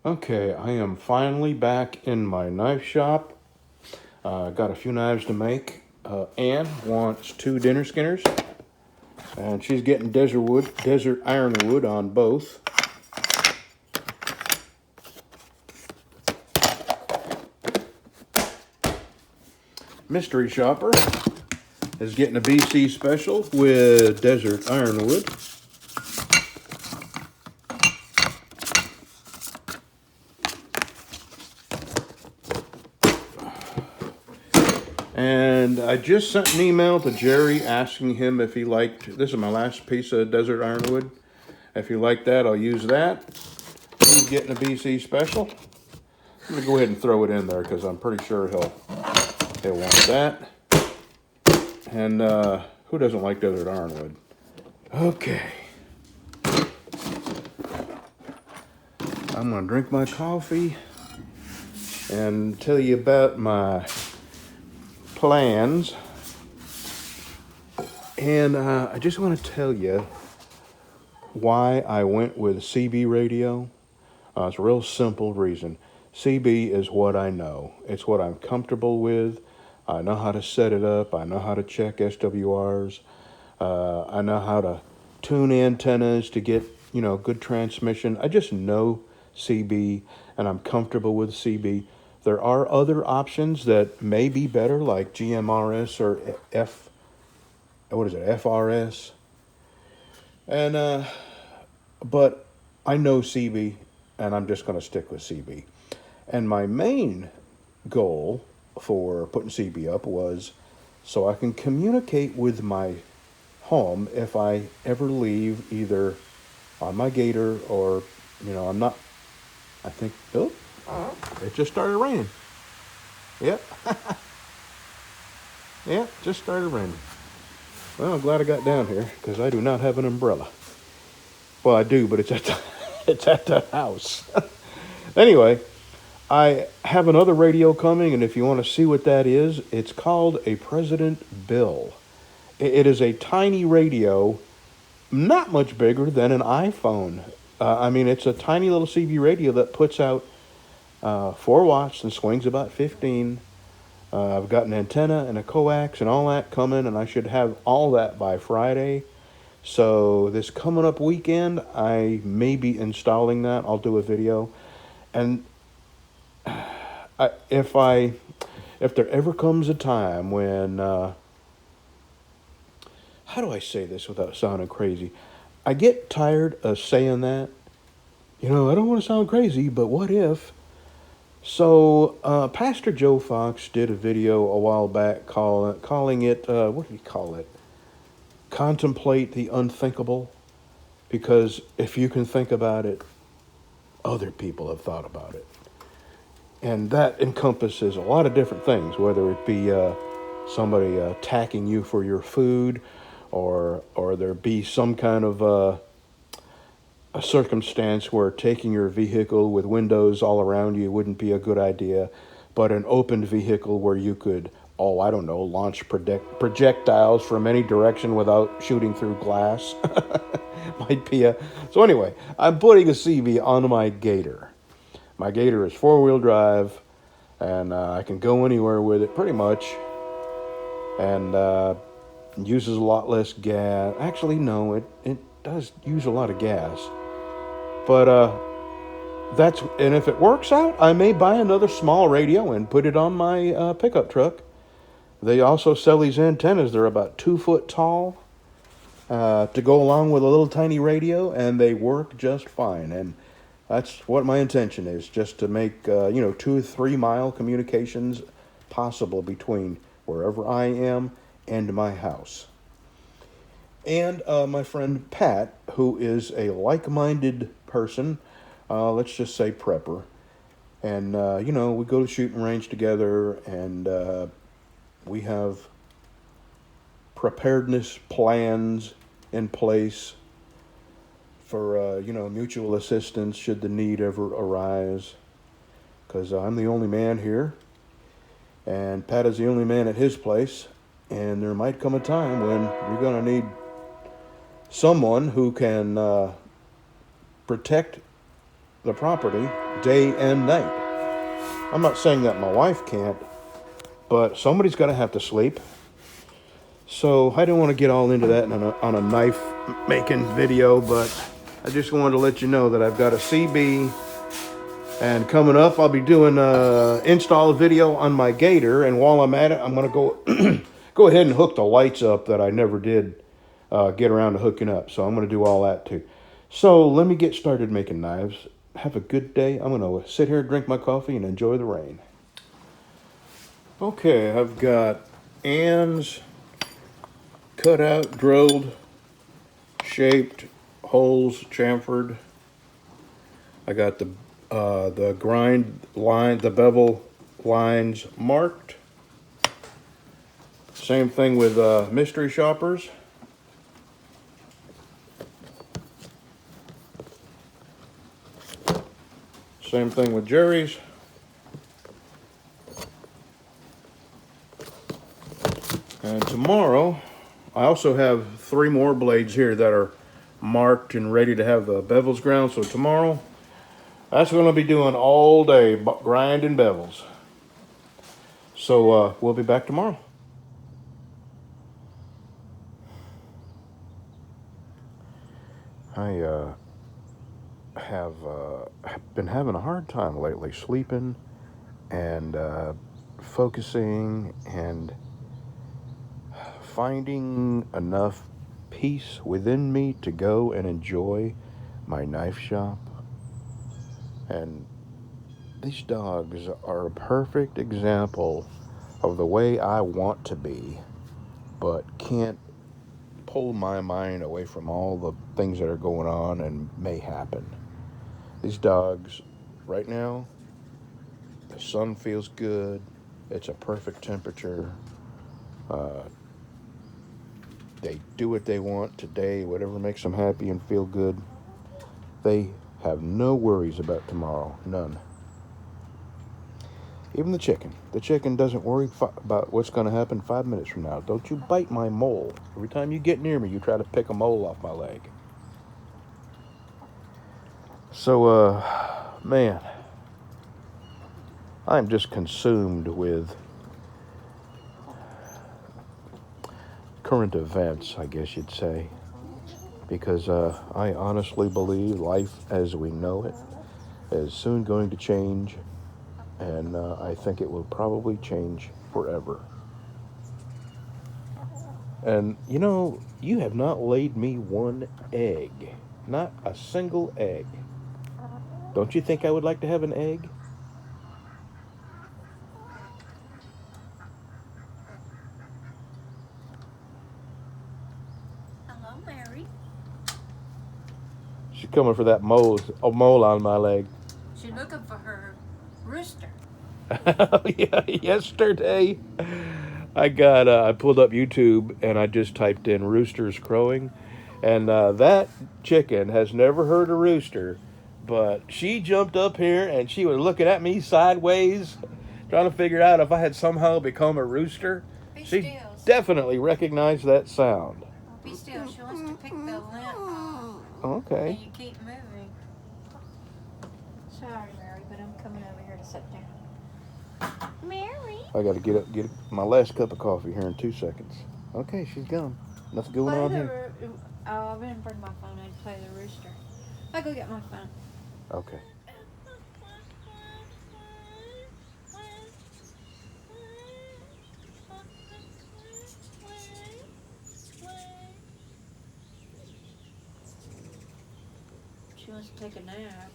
Okay, I am finally back in my knife shop. Got a few knives to make. Anne wants 2 dinner skinners, and she's getting desert ironwood on both. Mystery shopper is getting a BC special with desert ironwood. And I just sent an email to Jerry asking him if he liked, this is my last piece of desert ironwood. If he liked that, I'll use that. He's getting a BC special. I'm gonna go ahead and throw it in there because I'm pretty sure he'll want that. And who doesn't like desert ironwood? Okay. I'm gonna drink my coffee and tell you about my plans. And I just want to tell you why I went with CB radio. It's a real simple reason. CB is what I know. It's what I'm comfortable with. I know how to set it up. I know how to check SWRs. I know how to tune antennas to get, good transmission. I just know CB, and I'm comfortable with CB. There are other options that may be better, like GMRS or FRS. And but I know CB, and I'm just going to stick with CB. And my main goal for putting CB up was so I can communicate with my home if I ever leave either on my gator or, I'm not, I think, oh, it just started raining. Yep. Yeah, just started raining. Well, I'm glad I got down here because I do not have an umbrella. Well, I do, but it's at it's at the house. Anyway, I have another radio coming, and if you want to see what that is, it's called a President Bill. It is a tiny radio, not much bigger than an iPhone. It's a tiny little CB radio that puts out 4 watts and swings about 15. I've got an antenna and a coax and all that coming, and I should have all that by Friday. So this coming up weekend, I may be installing that. I'll do a video. And if there ever comes a time when, how do I say this without sounding crazy? I get tired of saying that. I don't want to sound crazy, but what if? So Pastor Joe Fox did a video a while back calling it, what did he call it? Contemplate the unthinkable. Because if you can think about it, other people have thought about it. And that encompasses a lot of different things, whether it be somebody attacking you for your food, or there be some kind of a circumstance where taking your vehicle with windows all around you wouldn't be a good idea, but an open vehicle where you could, launch projectiles from any direction without shooting through glass might be a... So anyway, I'm putting a CB on my Gator. My Gator is 4-wheel drive, and I can go anywhere with it pretty much, and uses a lot less gas. Actually, no, it does use a lot of gas. But and if it works out, I may buy another small radio and put it on my pickup truck. They also sell these antennas. They're about 2 foot tall to go along with a little tiny radio, and they work just fine. And that's what my intention is, just to make 2 or 3 mile communications possible between wherever I am and my house. And my friend Pat, who is a like-minded person, let's just say prepper. And, we go to shooting range together, and we have preparedness plans in place for, mutual assistance should the need ever arise. Because I'm the only man here, and Pat is the only man at his place, and there might come a time when you're going to need someone who can protect the property day and night. I'm not saying that my wife can't, but somebody's got to have to sleep. So I don't want to get all into that on a knife making video, but I just wanted to let you know that I've got a CB, and coming up I'll be doing a install video on my gator, and while I'm at it I'm going to go go ahead and hook the lights up that I never did get around to hooking up. So I'm going to do all that too. So let me get started making knives. Have a good day. I'm going to sit here, drink my coffee, and enjoy the rain. Okay, I've got Ann's cut out, drilled, shaped, holes chamfered. I got the grind line, the bevel lines marked. Same thing with mystery shoppers. Same thing with Jerry's. And tomorrow, I also have 3 more blades here that are marked and ready to have the bevels ground. So tomorrow, that's going to be doing all day grinding bevels. So we'll be back tomorrow. I have been having a hard time lately sleeping and focusing and finding enough peace within me to go and enjoy my knife shop. And these dogs are a perfect example of the way I want to be, but can't pull my mind away from all the things that are going on and may happen. These dogs, right now, the sun feels good. It's a perfect temperature. They do what they want today, whatever makes them happy and feel good. They have no worries about tomorrow, none. Even the chicken. The chicken doesn't worry about what's going to happen 5 minutes from now. Don't you bite my mole. Every time you get near me, you try to pick a mole off my leg. So, man, I'm just consumed with current events, I guess you'd say, because I honestly believe life as we know it is soon going to change, and I think it will probably change forever. And you know, you have not laid me one egg, not a single egg. Don't you think I would like to have an egg? Hello, Mary. She's coming for that mole on my leg. She's looking for her rooster. Yeah, yesterday I pulled up YouTube and I just typed in roosters crowing, and that chicken has never heard a rooster, but she jumped up here and she was looking at me sideways, trying to figure out if I had somehow become a rooster. Be She still. definitely recognized that sound. Be still. She wants to pick the lint off. Okay. And you keep moving. Sorry, Mary, but I'm coming over here to sit down. Mary. I got to get my last cup of coffee here in 2 seconds. Okay, she's gone. Nothing going on here. Oh, I didn't bring my phone in to play the rooster. I'll go get my phone. Okay. She wants to take a nap.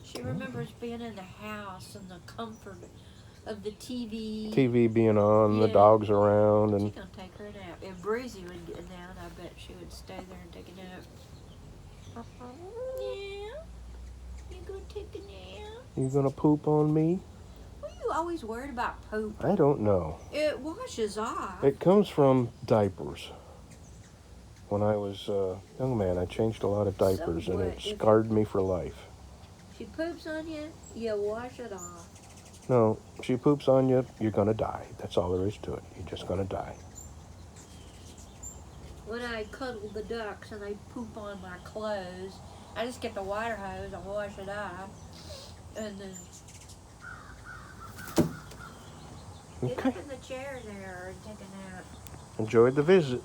She remembers being in the house and the comfort of the TV. TV being on, the dogs around, and she's gonna take her a nap. If Breezy would get down, I bet she would stay there and take a nap. Yeah. You gonna take a nap? you gonna poop on me? Why are you always worried about poop? I don't know. It washes off. It comes from diapers. When I was a young man, I changed a lot of diapers, and it scarred me for life. She poops on you, you wash it off. No, she poops on you, you're gonna die. That's all there is to it. You're just gonna die. When I cuddle the ducks and they poop on my clothes, I just get the water hose and wash it off. goodness. Get Okay. up in the chair there and take a nap. Enjoyed the visit.